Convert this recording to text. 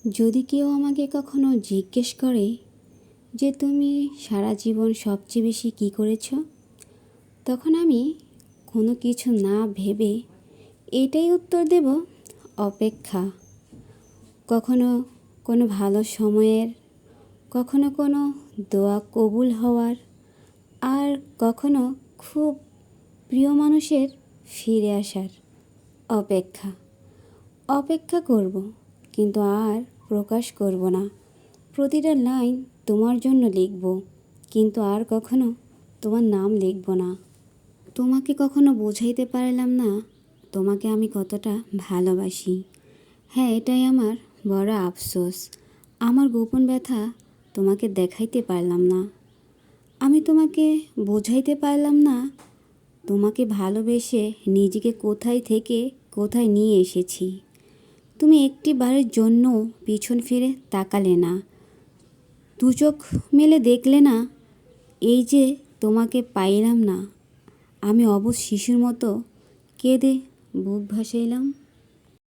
যদি কেউ আমাকে কখনো জিজ্ঞেস করে যে তুমি সারা জীবন সবচেয়ে বেশি কী করেছো, তখন আমি কোনো কিছু না ভেবে এটাই উত্তর দেব: অপেক্ষা। কখনো কোনো ভালো সময়ের, কখনো কোনো দোয়া কবুল হওয়ার, আর কখনো খুব প্রিয় মানুষের ফিরে আসার। অপেক্ষা অপেক্ষা করব, কিন্তু আর প্রকাশ করব না। প্রতিটা লাইন তোমার জন্য লিখব, কিন্তু আর কখনো তোমার নাম লিখব না। তোমাকে কখনো বোঝাইতে পারলাম না তোমাকে আমি কতটা ভালোবাসি। হ্যাঁ, এটাই আমার বড় আফসোস। আমার গোপন ব্যথা তোমাকে দেখাইতে পারলাম না। আমি তোমাকে বোঝাইতে পারলাম না তোমাকে ভালোবেসে নিজেকে কোথায় থেকে কোথায় নিয়ে এসেছি। তুমি একটি বারের জন্য পিছন ফিরে তাকালে না, দু চোখ মেলে দেখলে না। এই যে তোমাকে পাইলাম না, আমি অবুঝ শিশুর মতো কেঁদে বুক ভাসাইলাম।